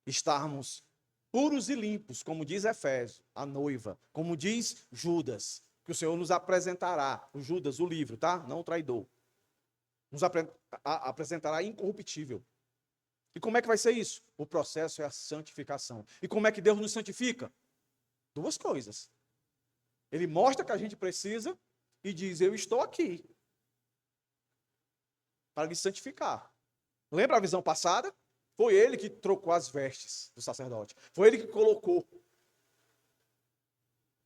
estarmos puros e limpos, como diz Efésios, a noiva, como diz Judas, que o Senhor nos apresentará, o Judas, o livro, tá? Não o traidor. Nos apresentará incorruptível. E como é que vai ser isso? O processo é a santificação. E como é que Deus nos santifica? Duas coisas. Ele mostra que a gente precisa e diz, eu estou aqui para lhe santificar. Lembra a visão passada? Foi ele que trocou as vestes do sacerdote. Foi ele que colocou,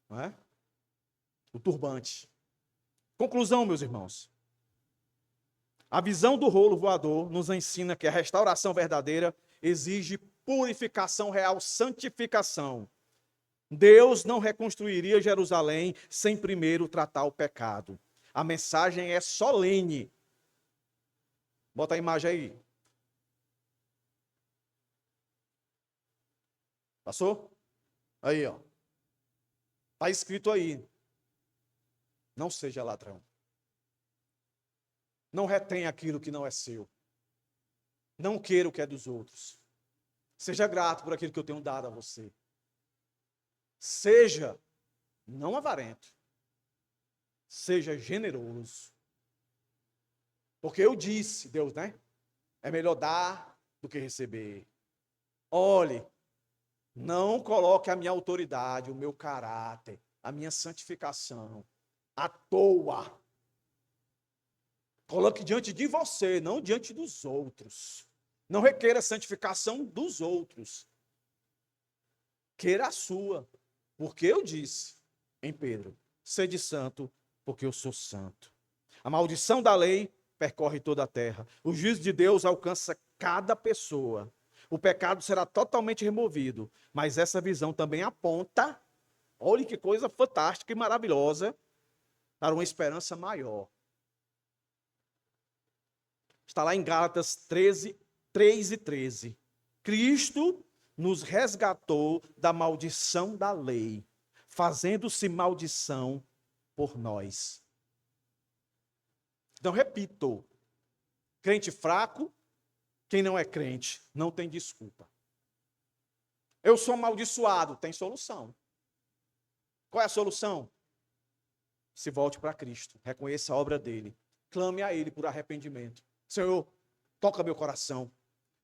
não é? O turbante. Conclusão, meus irmãos. A visão do rolo voador nos ensina que a restauração verdadeira exige purificação real, santificação. Deus não reconstruiria Jerusalém sem primeiro tratar o pecado. A mensagem é solene. Bota a imagem aí. Passou? Aí, ó. Está escrito aí. Não seja ladrão. Não retenha aquilo que não é seu. Não queira o que é dos outros. Seja grato por aquilo que eu tenho dado a você. Seja não avarento. Seja generoso. Porque eu disse, Deus, né? É melhor dar do que receber. Olhe, não coloque a minha autoridade, o meu caráter, a minha santificação à toa. Coloque diante de você, não diante dos outros. Não requeira a santificação dos outros. Queira a sua. Porque eu disse em Pedro, sede santo, porque eu sou santo. A maldição da lei percorre toda a terra. O juízo de Deus alcança cada pessoa. O pecado será totalmente removido. Mas essa visão também aponta, olha que coisa fantástica e maravilhosa, para uma esperança maior. Está lá em Gálatas 13, 3 e 13. Cristo nos resgatou da maldição da lei, fazendo-se maldição por nós. Então, repito, crente fraco, quem não é crente, não tem desculpa. Eu sou amaldiçoado, tem solução. Qual é a solução? Se volte para Cristo, reconheça a obra dele, clame a ele por arrependimento. Senhor, toca meu coração.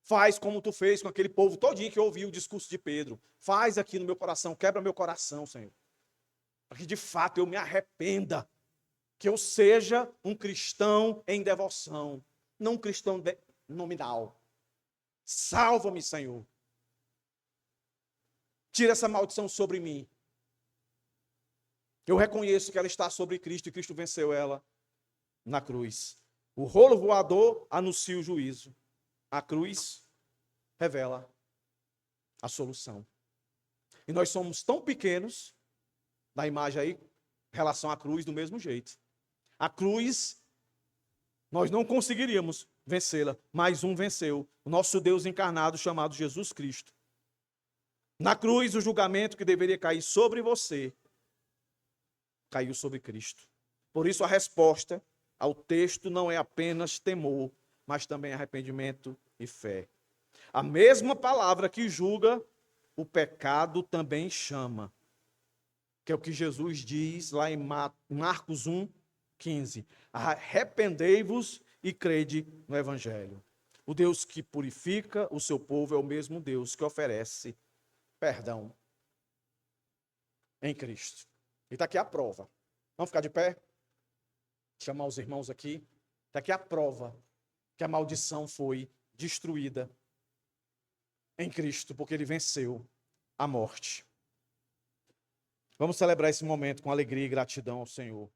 Faz como tu fez com aquele povo todinho que ouviu o discurso de Pedro. Faz aqui no meu coração, quebra meu coração, Senhor. Para que de fato eu me arrependa. Que eu seja um cristão em devoção, não um cristão nominal. Salva-me, Senhor. Tira essa maldição sobre mim. Eu reconheço que ela está sobre Cristo e Cristo venceu ela na cruz. O rolo voador anuncia o juízo. A cruz revela a solução. E nós somos tão pequenos, na imagem aí, em relação à cruz, do mesmo jeito. A cruz, nós não conseguiríamos vencê-la, mas um venceu. O nosso Deus encarnado, chamado Jesus Cristo. Na cruz, o julgamento que deveria cair sobre você, caiu sobre Cristo. Por isso, a resposta ao texto não é apenas temor, mas também arrependimento e fé. A mesma palavra que julga o pecado também chama, que é o que Jesus diz lá em Marcos 1, 15. Arrependei-vos e crede no Evangelho. O Deus que purifica o seu povo é o mesmo Deus que oferece perdão em Cristo. E está aqui a prova. Vamos ficar de pé? Chamar os irmãos aqui. Está aqui a prova que a maldição foi destruída em Cristo, porque ele venceu a morte. Vamos celebrar esse momento com alegria e gratidão ao Senhor.